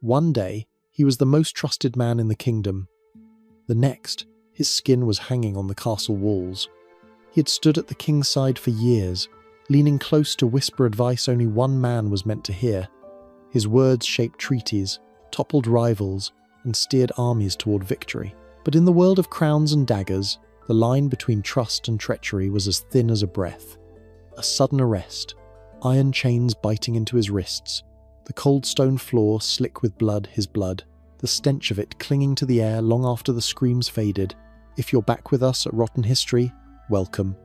One day, he was the most trusted man in the kingdom. The next, his skin was hanging on the castle walls. He had stood at the king's side for years, leaning close to whisper advice only one man was meant to hear. His words shaped treaties, toppled rivals, and steered armies toward victory. But in the world of crowns and daggers, the line between trust and treachery was as thin as a breath. A sudden arrest, iron chains biting into his wrists, the cold stone floor slick with blood, his blood, the stench of it clinging to the air long after the screams faded. If you're back with us at Rotten History, welcome.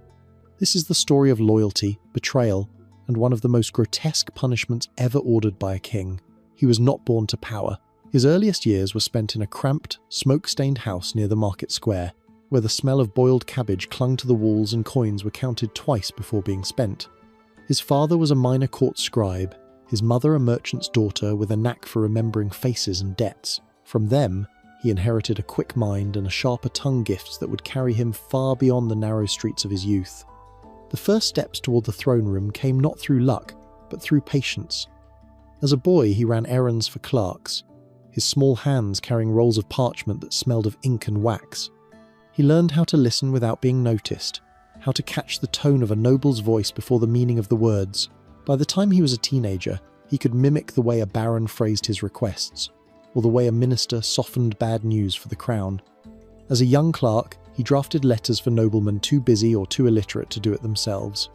This is the story of loyalty, betrayal, and one of the most grotesque punishments ever ordered by a king. He was not born to power. His earliest years were spent in a cramped, smoke-stained house near the market square, where the smell of boiled cabbage clung to the walls and coins were counted twice before being spent. His father was a minor court scribe, his mother a merchant's daughter with a knack for remembering faces and debts. From them, he inherited a quick mind and a sharper tongue, gifts that would carry him far beyond the narrow streets of his youth. The first steps toward the throne room came not through luck, but through patience. As a boy, he ran errands for clerks, his small hands carrying rolls of parchment that smelled of ink and wax. He learned how to listen without being noticed, how to catch the tone of a noble's voice before the meaning of the words. By the time he was a teenager, he could mimic the way a baron phrased his requests, or the way a minister softened bad news for the crown. As a young clerk, he drafted letters for noblemen too busy or too illiterate to do it themselves.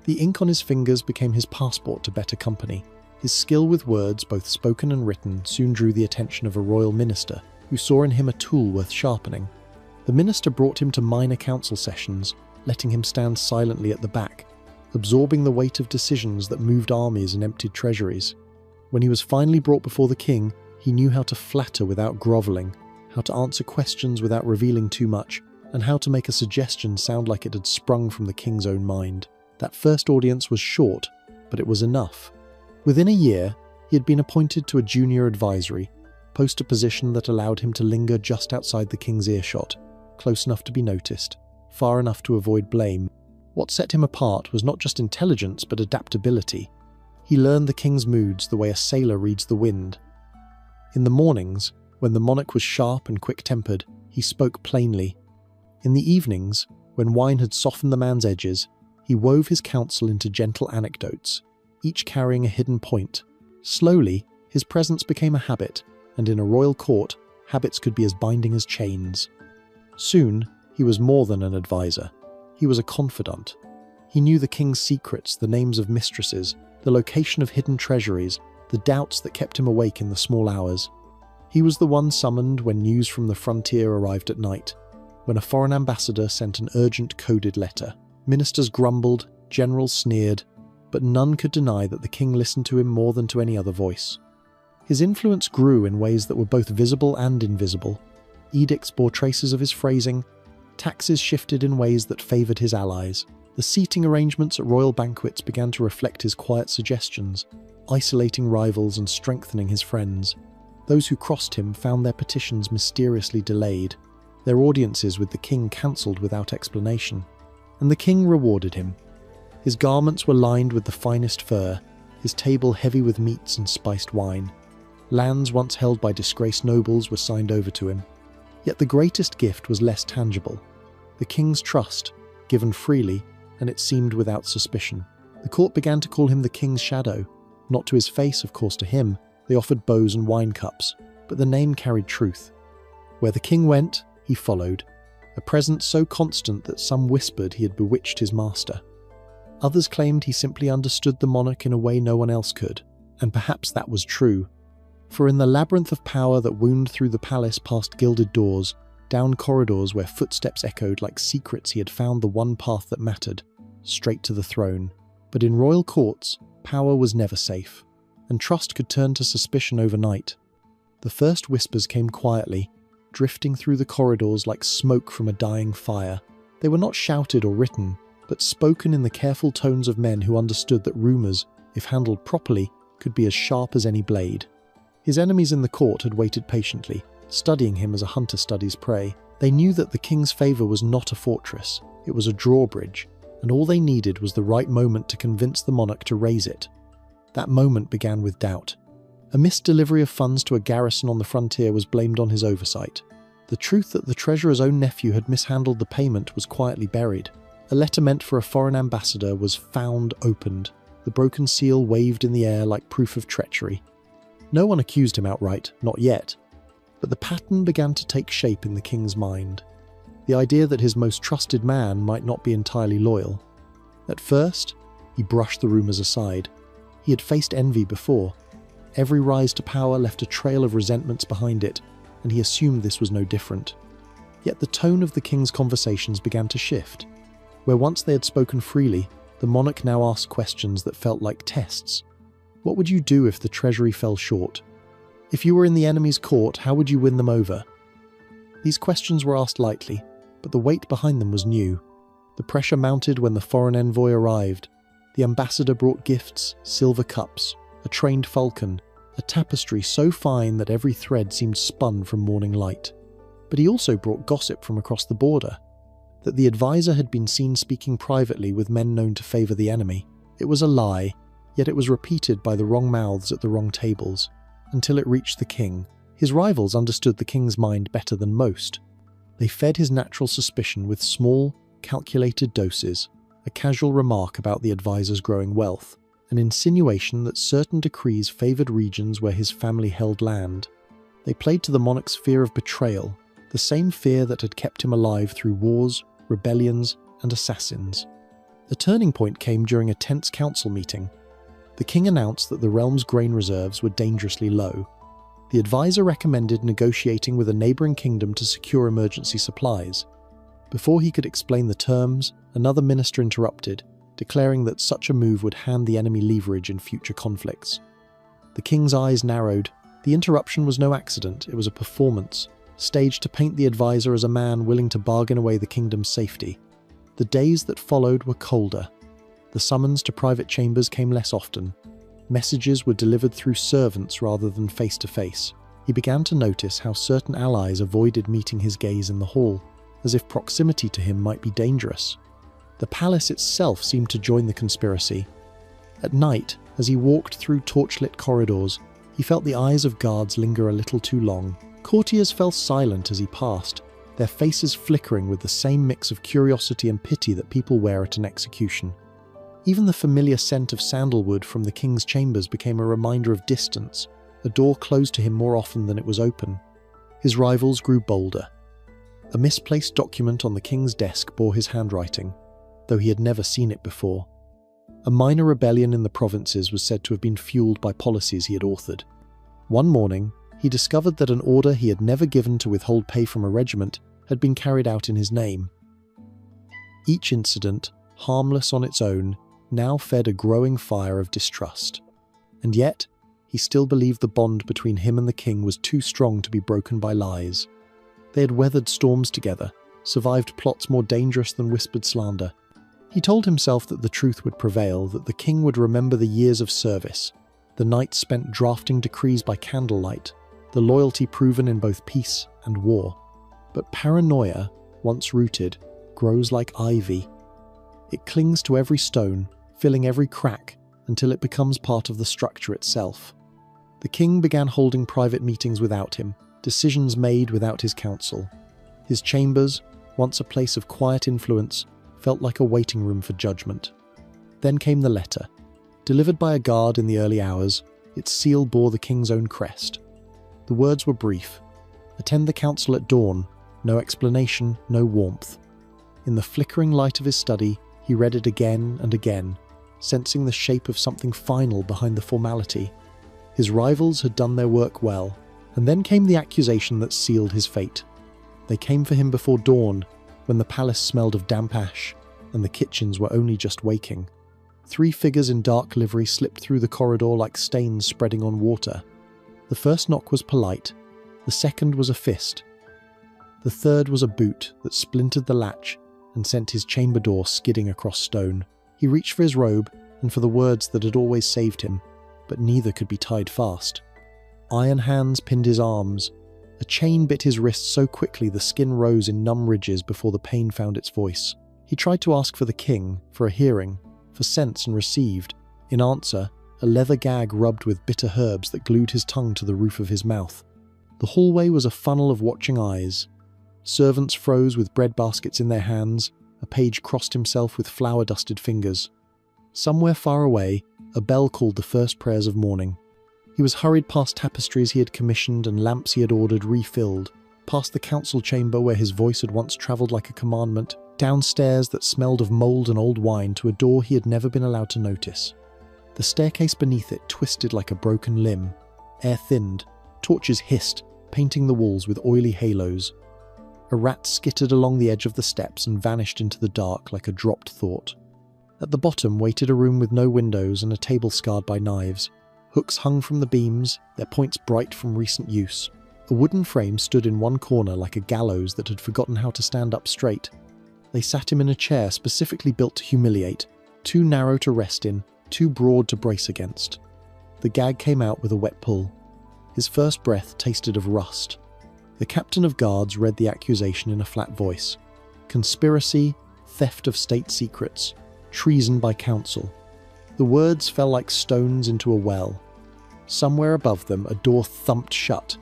The ink on his fingers became his passport to better company. His skill with words, both spoken and written, soon drew the attention of a royal minister, who saw in him a tool worth sharpening. The minister brought him to minor council sessions, letting him stand silently at the back, absorbing the weight of decisions that moved armies and emptied treasuries. When he was finally brought before the king, he knew how to flatter without grovelling, how to answer questions without revealing too much, and how to make a suggestion sound like it had sprung from the king's own mind. That first audience was short, but it was enough. Within a year, he had been appointed to a junior advisory, post a position that allowed him to linger just outside the king's earshot, close enough to be noticed, far enough to avoid blame. What set him apart was not just intelligence, but adaptability. He learned the king's moods the way a sailor reads the wind. In the mornings, when the monarch was sharp and quick-tempered, he spoke plainly. In the evenings, when wine had softened the man's edges, he wove his counsel into gentle anecdotes, each carrying a hidden point. Slowly, his presence became a habit, and in a royal court, habits could be as binding as chains. Soon, he was more than an advisor. He was a confidant. He knew the king's secrets, the names of mistresses, the location of hidden treasuries, the doubts that kept him awake in the small hours. He was the one summoned when news from the frontier arrived at night, when a foreign ambassador sent an urgent coded letter. Ministers grumbled, generals sneered, but none could deny that the king listened to him more than to any other voice. His influence grew in ways that were both visible and invisible. Edicts bore traces of his phrasing, taxes shifted in ways that favoured his allies. The seating arrangements at royal banquets began to reflect his quiet suggestions, isolating rivals and strengthening his friends. Those who crossed him found their petitions mysteriously delayed, their audiences with the king cancelled without explanation. And the king rewarded him. His garments were lined with the finest fur, his table heavy with meats and spiced wine. Lands once held by disgraced nobles were signed over to him. Yet the greatest gift was less tangible. The king's trust, given freely, and it seemed without suspicion. The court began to call him the king's shadow. Not to his face, of course to him. They offered bows and wine cups, but the name carried truth. Where the king went, he followed, a presence so constant that some whispered he had bewitched his master. Others claimed he simply understood the monarch in a way no one else could, and perhaps that was true. For in the labyrinth of power that wound through the palace past gilded doors, down corridors where footsteps echoed like secrets, he had found the one path that mattered, straight to the throne. But in royal courts, power was never safe, and trust could turn to suspicion overnight. The first whispers came quietly, drifting through the corridors like smoke from a dying fire. They were not shouted or written, but spoken in the careful tones of men who understood that rumours, if handled properly, could be as sharp as any blade. His enemies in the court had waited patiently, studying him as a hunter studies prey. They knew that the king's favour was not a fortress, it was a drawbridge, and all they needed was the right moment to convince the monarch to raise it. That moment began with doubt. A misdelivery of funds to a garrison on the frontier was blamed on his oversight. The truth that the treasurer's own nephew had mishandled the payment was quietly buried. A letter meant for a foreign ambassador was found opened, the broken seal waved in the air like proof of treachery. No one accused him outright, not yet, but the pattern began to take shape in the king's mind. The idea that his most trusted man might not be entirely loyal. At first, he brushed the rumours aside. He had faced envy before. Every rise to power left a trail of resentments behind it, and he assumed this was no different. Yet the tone of the king's conversations began to shift. Where once they had spoken freely, the monarch now asked questions that felt like tests. What would you do if the treasury fell short? If you were in the enemy's court, how would you win them over? These questions were asked lightly, but the weight behind them was new. The pressure mounted when the foreign envoy arrived. The ambassador brought gifts, silver cups, a trained falcon, a tapestry so fine that every thread seemed spun from morning light. But he also brought gossip from across the border. That the advisor had been seen speaking privately with men known to favour the enemy. It was a lie, yet it was repeated by the wrong mouths at the wrong tables, until it reached the king. His rivals understood the king's mind better than most. They fed his natural suspicion with small, calculated doses, a casual remark about the advisor's growing wealth, an insinuation that certain decrees favoured regions where his family held land. They played to the monarch's fear of betrayal, the same fear that had kept him alive through wars, rebellions, and assassins. The turning point came during a tense council meeting. The king announced that the realm's grain reserves were dangerously low. The advisor recommended negotiating with a neighbouring kingdom to secure emergency supplies. Before he could explain the terms, another minister interrupted, declaring that such a move would hand the enemy leverage in future conflicts. The king's eyes narrowed. The interruption was no accident, it was a performance, staged to paint the advisor as a man willing to bargain away the kingdom's safety. The days that followed were colder. The summons to private chambers came less often. Messages were delivered through servants rather than face-to-face. He began to notice how certain allies avoided meeting his gaze in the hall, as if proximity to him might be dangerous. The palace itself seemed to join the conspiracy. At night, as he walked through torchlit corridors, he felt the eyes of guards linger a little too long. Courtiers fell silent as he passed, their faces flickering with the same mix of curiosity and pity that people wear at an execution. Even the familiar scent of sandalwood from the king's chambers became a reminder of distance. A door closed to him more often than it was open. His rivals grew bolder. A misplaced document on the king's desk bore his handwriting, though he had never seen it before. A minor rebellion in the provinces was said to have been fueled by policies he had authored. One morning, he discovered that an order he had never given to withhold pay from a regiment had been carried out in his name. Each incident, harmless on its own, now fed a growing fire of distrust. And yet, he still believed the bond between him and the king was too strong to be broken by lies. They had weathered storms together, survived plots more dangerous than whispered slander. He told himself that the truth would prevail, that the king would remember the years of service, the nights spent drafting decrees by candlelight, the loyalty proven in both peace and war. But paranoia, once rooted, grows like ivy. It clings to every stone, filling every crack, until it becomes part of the structure itself. The king began holding private meetings without him, decisions made without his counsel. His chambers, once a place of quiet influence, felt like a waiting room for judgment. Then came the letter. Delivered by a guard in the early hours, its seal bore the king's own crest. The words were brief. Attend the council at dawn. No explanation, no warmth. In the flickering light of his study, he read it again and again, sensing the shape of something final behind the formality. His rivals had done their work well, and then came the accusation that sealed his fate. They came for him before dawn, when the palace smelled of damp ash, and the kitchens were only just waking. 3 figures in dark livery slipped through the corridor like stains spreading on water. The first knock was polite, the second was a fist. The third was a boot that splintered the latch and sent his chamber door skidding across stone. He reached for his robe and for the words that had always saved him, but neither could be tied fast. Iron hands pinned his arms. A chain bit his wrist so quickly the skin rose in numb ridges before the pain found its voice. He tried to ask for the king, for a hearing, for sense, and received. In answer, a leather gag rubbed with bitter herbs that glued his tongue to the roof of his mouth. The hallway was a funnel of watching eyes. Servants froze with bread baskets in their hands. A page crossed himself with flour-dusted fingers. Somewhere far away, a bell called the first prayers of morning. He was hurried past tapestries he had commissioned and lamps he had ordered refilled, past the council chamber where his voice had once travelled like a commandment, downstairs that smelled of mould and old wine to a door he had never been allowed to notice. The staircase beneath it twisted like a broken limb. Air thinned, torches hissed, painting the walls with oily halos. A rat skittered along the edge of the steps and vanished into the dark like a dropped thought. At the bottom waited a room with no windows and a table scarred by knives. Hooks hung from the beams, their points bright from recent use. A wooden frame stood in one corner like a gallows that had forgotten how to stand up straight. They sat him in a chair specifically built to humiliate, too narrow to rest in, too broad to brace against. The gag came out with a wet pull. His first breath tasted of rust. The captain of guards read the accusation in a flat voice. Conspiracy, theft of state secrets, treason by council. The words fell like stones into a well. Somewhere above them, a door thumped shut.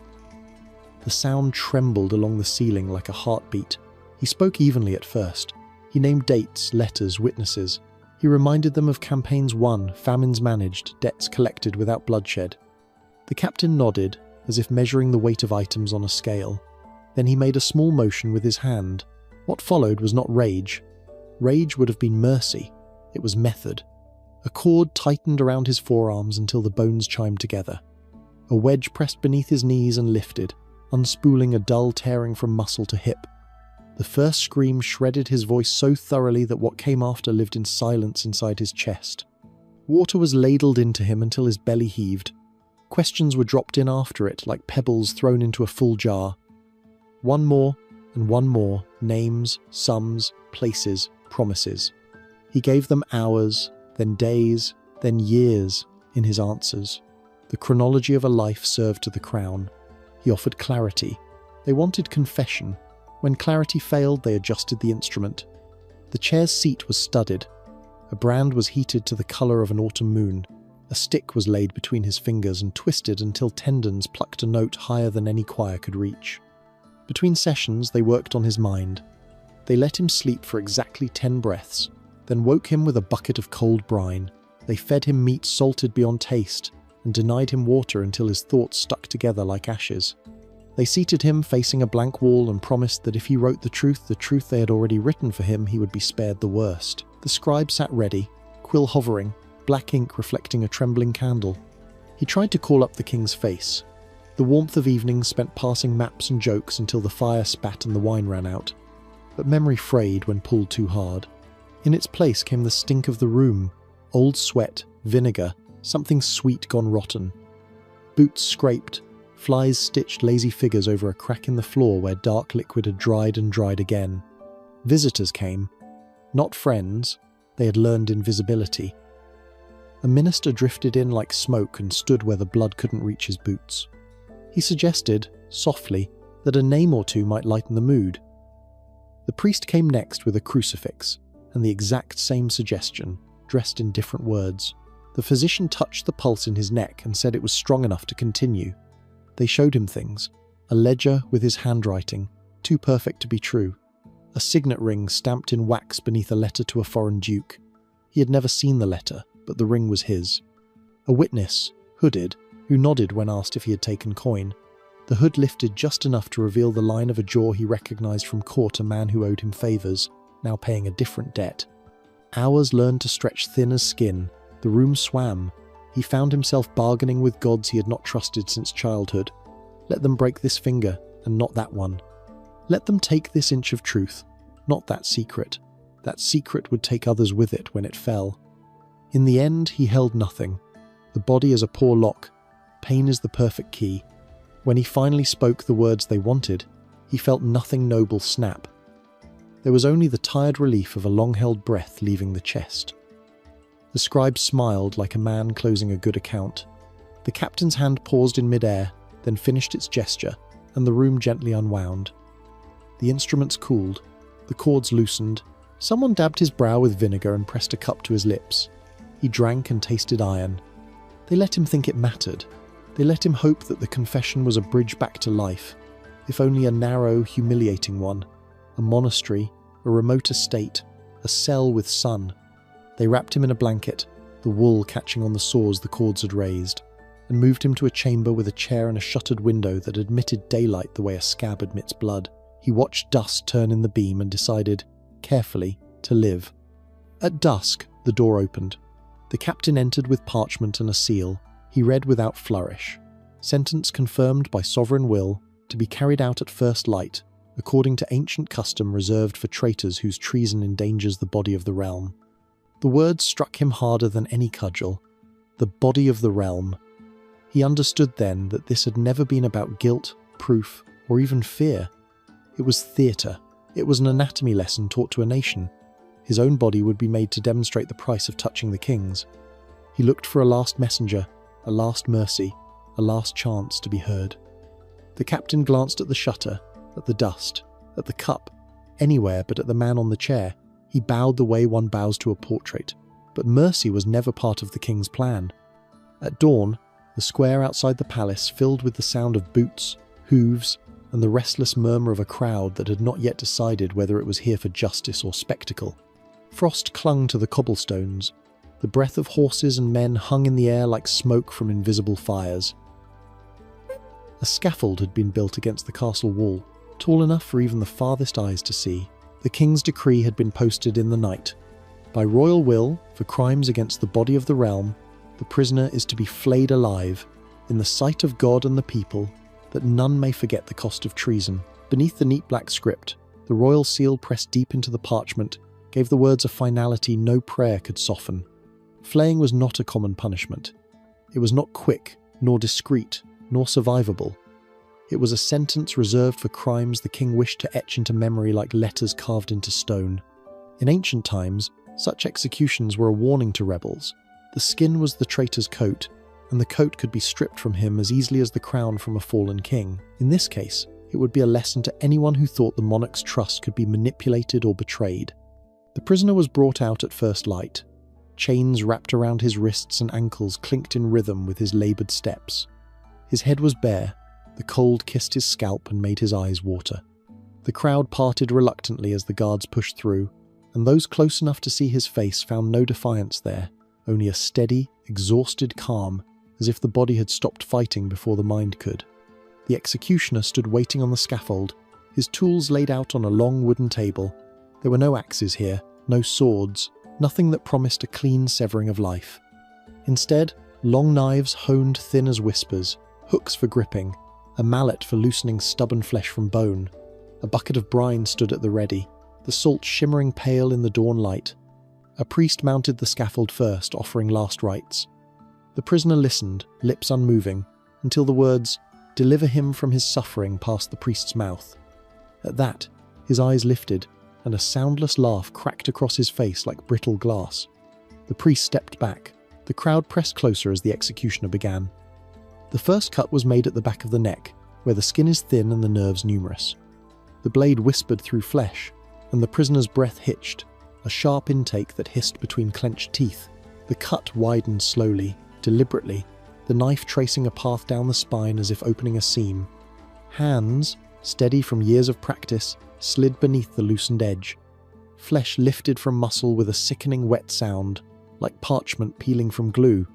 The sound trembled along the ceiling like a heartbeat. He spoke evenly at first. He named dates, letters, witnesses. He reminded them of campaigns won, famines managed, debts collected without bloodshed. The captain nodded, as if measuring the weight of items on a scale. Then he made a small motion with his hand. What followed was not rage. Rage would have been mercy. It was method. A cord tightened around his forearms until the bones chimed together. A wedge pressed beneath his knees and lifted, unspooling a dull tearing from muscle to hip. The first scream shredded his voice so thoroughly that what came after lived in silence inside his chest. Water was ladled into him until his belly heaved. Questions were dropped in after it, like pebbles thrown into a full jar. One more, and one more, names, sums, places, promises. He gave them hours, then days, then years, in his answers. The chronology of a life served to the crown. He offered clarity. They wanted confession. When clarity failed, they adjusted the instrument. The chair's seat was studded. A brand was heated to the colour of an autumn moon. A stick was laid between his fingers and twisted until tendons plucked a note higher than any choir could reach. Between sessions, they worked on his mind. They let him sleep for exactly 10 breaths, then woke him with a bucket of cold brine. They fed him meat salted beyond taste, and denied him water until his thoughts stuck together like ashes. They seated him facing a blank wall and promised that if he wrote the truth they had already written for him, he would be spared the worst. The scribe sat ready, quill hovering, black ink reflecting a trembling candle. He tried to call up the king's face. The warmth of evening spent passing maps and jokes until the fire spat and the wine ran out. But memory frayed when pulled too hard. In its place came the stink of the room, old sweat, vinegar, something sweet gone rotten. Boots scraped, flies stitched lazy figures over a crack in the floor where dark liquid had dried and dried again. Visitors came. Not friends, they had learned invisibility. A minister drifted in like smoke and stood where the blood couldn't reach his boots. He suggested, softly, that a name or two might lighten the mood. The priest came next with a crucifix, and the exact same suggestion, dressed in different words. The physician touched the pulse in his neck and said it was strong enough to continue. They showed him things. A ledger with his handwriting, too perfect to be true. A signet ring stamped in wax beneath a letter to a foreign duke. He had never seen the letter, but the ring was his. A witness, hooded, who nodded when asked if he had taken coin. The hood lifted just enough to reveal the line of a jaw he recognized from court, a man who owed him favors, now paying a different debt. Hours learned to stretch thin as skin. The room swam. He found himself bargaining with gods he had not trusted since childhood. Let them break this finger, and not that one. Let them take this inch of truth, not that secret. That secret would take others with it when it fell. In the end, he held nothing. The body is a poor lock. Pain is the perfect key. When he finally spoke the words they wanted, he felt nothing noble snap. There was only the tired relief of a long-held breath leaving the chest. The scribe smiled like a man closing a good account. The captain's hand paused in mid-air, then finished its gesture, and the room gently unwound. The instruments cooled. The cords loosened. Someone dabbed his brow with vinegar and pressed a cup to his lips. He drank and tasted iron. They let him think it mattered. They let him hope that the confession was a bridge back to life, if only a narrow, humiliating one. A monastery, a remote estate, a cell with sun. They wrapped him in a blanket, the wool catching on the sores the cords had raised, and moved him to a chamber with a chair and a shuttered window that admitted daylight the way a scab admits blood. He watched dust turn in the beam and decided, carefully, to live. At dusk, the door opened. The captain entered with parchment and a seal. He read without flourish. Sentence confirmed by sovereign will, to be carried out at first light, according to ancient custom reserved for traitors whose treason endangers the body of the realm. The words struck him harder than any cudgel. The body of the realm. He understood then that this had never been about guilt, proof, or even fear. It was theatre. It was an anatomy lesson taught to a nation. His own body would be made to demonstrate the price of touching the king's. He looked for a last messenger, a last mercy, a last chance to be heard. The captain glanced at the shutter, at the dust, at the cup, anywhere but at the man on the chair. He bowed the way one bows to a portrait, but mercy was never part of the king's plan. At dawn, the square outside the palace filled with the sound of boots, hooves, and the restless murmur of a crowd that had not yet decided whether it was here for justice or spectacle. Frost clung to the cobblestones. The breath of horses and men hung in the air like smoke from invisible fires. A scaffold had been built against the castle wall, tall enough for even the farthest eyes to see. The king's decree had been posted in the night. By royal will, for crimes against the body of the realm, the prisoner is to be flayed alive, in the sight of God and the people, that none may forget the cost of treason. Beneath the neat black script, the royal seal pressed deep into the parchment gave the words a finality no prayer could soften. Flaying was not a common punishment. It was not quick, nor discreet, nor survivable. It was a sentence reserved for crimes the king wished to etch into memory like letters carved into stone. In ancient times, such executions were a warning to rebels. The skin was the traitor's coat, and the coat could be stripped from him as easily as the crown from a fallen king. In this case, it would be a lesson to anyone who thought the monarch's trust could be manipulated or betrayed. The prisoner was brought out at first light. Chains wrapped around his wrists and ankles clinked in rhythm with his laboured steps. His head was bare. The cold kissed his scalp and made his eyes water. The crowd parted reluctantly as the guards pushed through, and those close enough to see his face found no defiance there, only a steady, exhausted calm, as if the body had stopped fighting before the mind could. The executioner stood waiting on the scaffold, his tools laid out on a long wooden table. There were no axes here, no swords, nothing that promised a clean severing of life. Instead, long knives honed thin as whispers, hooks for gripping, a mallet for loosening stubborn flesh from bone. A bucket of brine stood at the ready, the salt shimmering pale in the dawn light. A priest mounted the scaffold first, offering last rites. The prisoner listened, lips unmoving, until the words, "Deliver him from his suffering," passed the priest's mouth. At that, his eyes lifted, and a soundless laugh cracked across his face like brittle glass. The priest stepped back. The crowd pressed closer as the executioner began. The first cut was made at the back of the neck, where the skin is thin and the nerves numerous. The blade whispered through flesh, and the prisoner's breath hitched, a sharp intake that hissed between clenched teeth. The cut widened slowly, deliberately, the knife tracing a path down the spine as if opening a seam. Hands, steady from years of practice, slid beneath the loosened edge. Flesh lifted from muscle with a sickening wet sound, like parchment peeling from glue.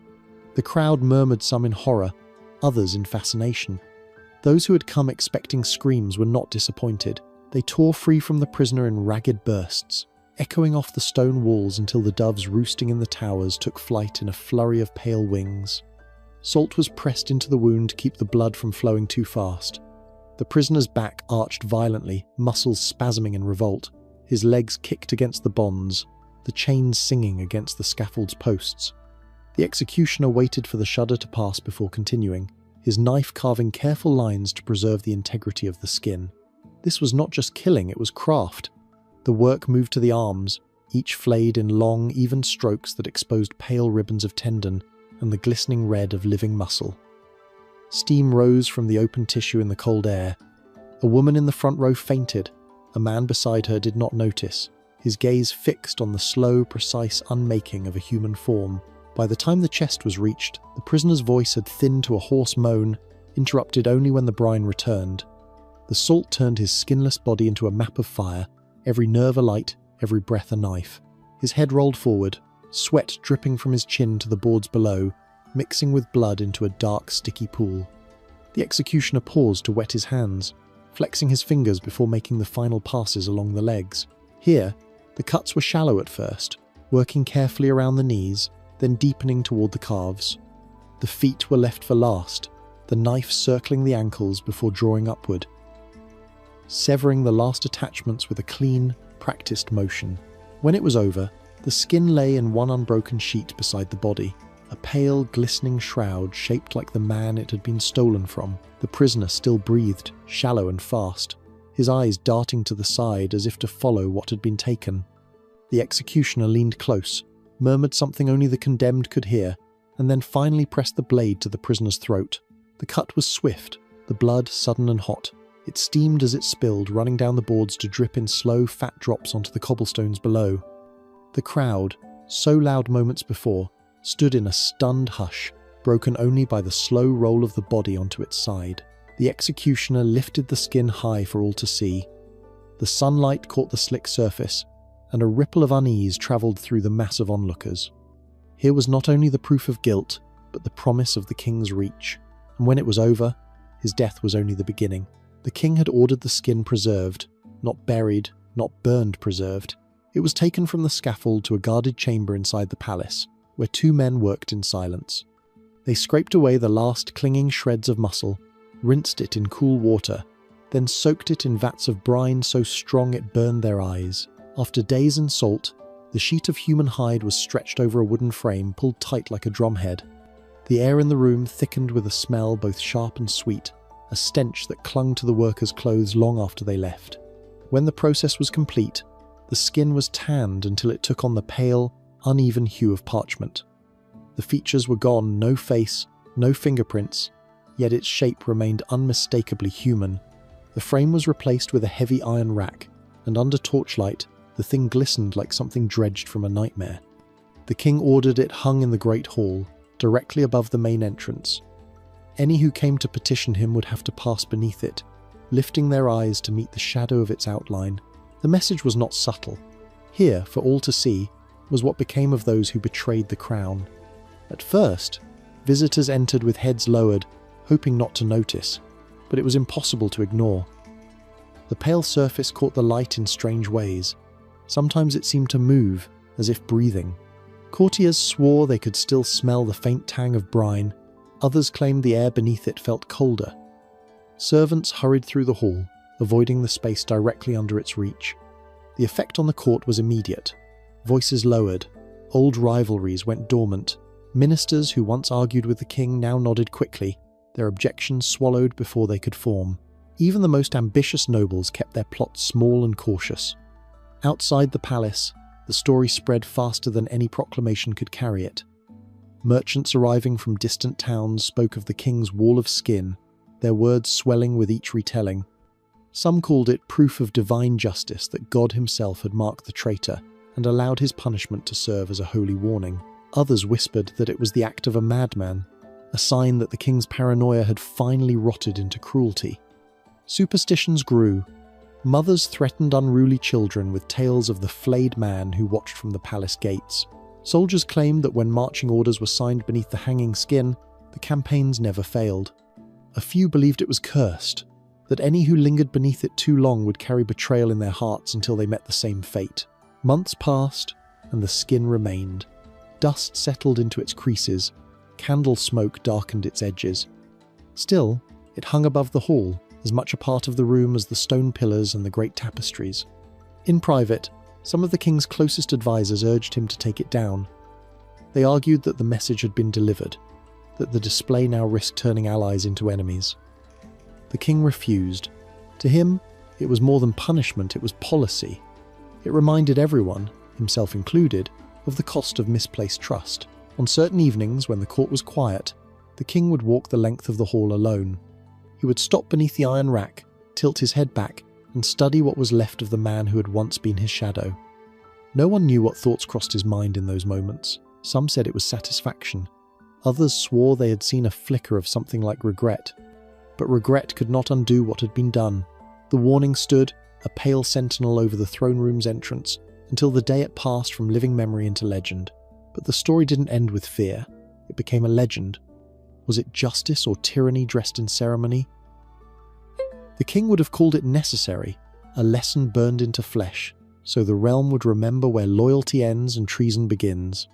The crowd murmured, some in horror, others in fascination. Those who had come expecting screams were not disappointed. They tore free from the prisoner in ragged bursts, echoing off the stone walls until the doves roosting in the towers took flight in a flurry of pale wings. Salt was pressed into the wound to keep the blood from flowing too fast. The prisoner's back arched violently, muscles spasming in revolt. His legs kicked against the bonds, the chains singing against the scaffold's posts. The executioner waited for the shudder to pass before continuing, his knife carving careful lines to preserve the integrity of the skin. This was not just killing, it was craft. The work moved to the arms, each flayed in long, even strokes that exposed pale ribbons of tendon and the glistening red of living muscle. Steam rose from the open tissue in the cold air. A woman in the front row fainted. A man beside her did not notice, his gaze fixed on the slow, precise unmaking of a human form. By the time the chest was reached, the prisoner's voice had thinned to a hoarse moan, interrupted only when the brine returned. The salt turned his skinless body into a map of fire, every nerve alight, every breath a knife. His head rolled forward, sweat dripping from his chin to the boards below, mixing with blood into a dark, sticky pool. The executioner paused to wet his hands, flexing his fingers before making the final passes along the legs. Here, the cuts were shallow at first, working carefully around the knees, then deepening toward the calves. The feet were left for last, the knife circling the ankles before drawing upward, severing the last attachments with a clean, practiced motion. When it was over, the skin lay in one unbroken sheet beside the body, a pale, glistening shroud shaped like the man it had been stolen from. The prisoner still breathed, shallow and fast, his eyes darting to the side as if to follow what had been taken. The executioner leaned close, murmured something only the condemned could hear, and then finally pressed the blade to the prisoner's throat. The cut was swift, the blood sudden and hot. It steamed as it spilled, running down the boards to drip in slow, fat drops onto the cobblestones below. The crowd, so loud moments before, stood in a stunned hush, broken only by the slow roll of the body onto its side. The executioner lifted the skin high for all to see. The sunlight caught the slick surface, and a ripple of unease travelled through the mass of onlookers. Here was not only the proof of guilt, but the promise of the king's reach. And when it was over, his death was only the beginning. The king had ordered the skin preserved, not buried, not burned preserved. It was taken from the scaffold to a guarded chamber inside the palace, where two men worked in silence. They scraped away the last clinging shreds of muscle, rinsed it in cool water, then soaked it in vats of brine so strong it burned their eyes. After days in salt, the sheet of human hide was stretched over a wooden frame pulled tight like a drumhead. The air in the room thickened with a smell both sharp and sweet, a stench that clung to the workers' clothes long after they left. When the process was complete, the skin was tanned until it took on the pale, uneven hue of parchment. The features were gone, no face, no fingerprints, yet its shape remained unmistakably human. The frame was replaced with a heavy iron rack, and under torchlight, the thing glistened like something dredged from a nightmare. The king ordered it hung in the great hall, directly above the main entrance. Any who came to petition him would have to pass beneath it, lifting their eyes to meet the shadow of its outline. The message was not subtle. Here, for all to see, was what became of those who betrayed the crown. At first, visitors entered with heads lowered, hoping not to notice, but it was impossible to ignore. The pale surface caught the light in strange ways. Sometimes it seemed to move, as if breathing. Courtiers swore they could still smell the faint tang of brine. Others claimed the air beneath it felt colder. Servants hurried through the hall, avoiding the space directly under its reach. The effect on the court was immediate. Voices lowered. Old rivalries went dormant. Ministers who once argued with the king now nodded quickly, their objections swallowed before they could form. Even the most ambitious nobles kept their plots small and cautious. Outside the palace, the story spread faster than any proclamation could carry it. Merchants arriving from distant towns spoke of the king's wall of skin, their words swelling with each retelling. Some called it proof of divine justice that God himself had marked the traitor and allowed his punishment to serve as a holy warning. Others whispered that it was the act of a madman, a sign that the king's paranoia had finally rotted into cruelty. Superstitions grew. Mothers threatened unruly children with tales of the flayed man who watched from the palace gates. Soldiers claimed that when marching orders were signed beneath the hanging skin, the campaigns never failed. A few believed it was cursed, that any who lingered beneath it too long would carry betrayal in their hearts until they met the same fate. Months passed, and the skin remained. Dust settled into its creases, candle smoke darkened its edges. Still, it hung above the hall, as much a part of the room as the stone pillars and the great tapestries. In private, some of the king's closest advisors urged him to take it down. They argued that the message had been delivered, that the display now risked turning allies into enemies. The king refused. To him, it was more than punishment, it was policy. It reminded everyone, himself included, of the cost of misplaced trust. On certain evenings, when the court was quiet, the king would walk the length of the hall alone. He would stop beneath the iron rack, tilt his head back, and study what was left of the man who had once been his shadow. No one knew what thoughts crossed his mind in those moments. Some said it was satisfaction. Others swore they had seen a flicker of something like regret. But regret could not undo what had been done. The warning stood, a pale sentinel over the throne room's entrance, until the day it passed from living memory into legend. But the story didn't end with fear. It became a legend. Was it justice or tyranny dressed in ceremony? The king would have called it necessary, a lesson burned into flesh, so the realm would remember where loyalty ends and treason begins.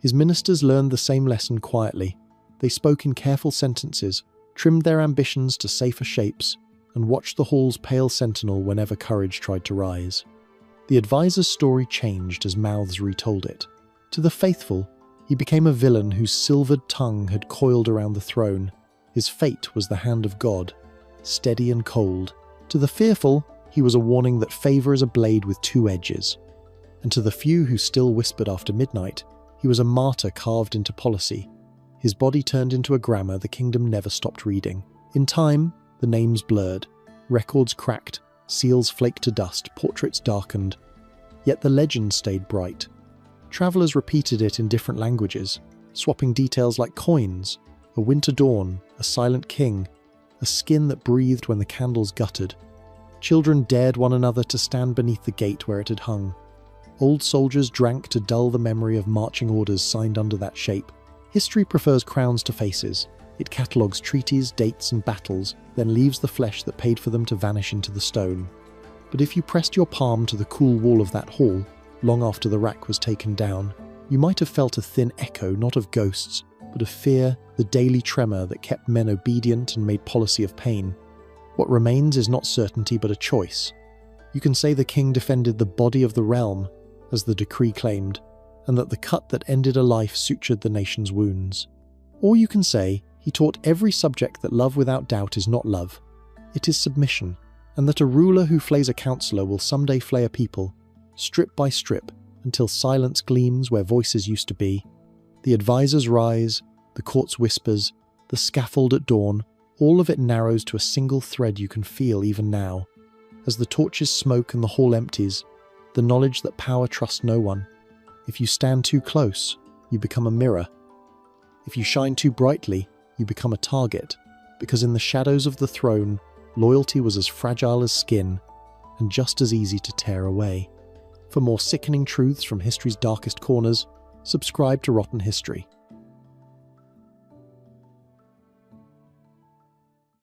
His ministers learned the same lesson quietly. They spoke in careful sentences, trimmed their ambitions to safer shapes, and watched the hall's pale sentinel whenever courage tried to rise. The advisor's story changed as mouths retold it. To the faithful, he became a villain whose silvered tongue had coiled around the throne. His fate was the hand of God, steady and cold. To the fearful, he was a warning that favour is a blade with two edges. And to the few who still whispered after midnight, he was a martyr carved into policy. His body turned into a grammar the kingdom never stopped reading. In time, the names blurred, records cracked, seals flaked to dust, portraits darkened. Yet the legend stayed bright. Travellers repeated it in different languages, swapping details like coins, a winter dawn, a silent king, a skin that breathed when the candles guttered. Children dared one another to stand beneath the gate where it had hung. Old soldiers drank to dull the memory of marching orders signed under that shape. History prefers crowns to faces. It catalogues treaties, dates and battles, then leaves the flesh that paid for them to vanish into the stone. But if you pressed your palm to the cool wall of that hall, long after the rack was taken down, you might have felt a thin echo not of ghosts, but of fear, the daily tremor that kept men obedient and made policy of pain. What remains is not certainty but a choice. You can say the king defended the body of the realm, as the decree claimed, and that the cut that ended a life sutured the nation's wounds. Or you can say he taught every subject that love without doubt is not love, it is submission, and that a ruler who flays a counsellor will someday flay a people, strip by strip, until silence gleams where voices used to be. The advisors rise, the court's whispers, the scaffold at dawn, all of it narrows to a single thread you can feel even now. As the torches smoke and the hall empties, the knowledge that power trusts no one. If you stand too close, you become a mirror. If you shine too brightly, you become a target, because in the shadows of the throne, loyalty was as fragile as skin, and just as easy to tear away. For more sickening truths from history's darkest corners, subscribe to Rotten History.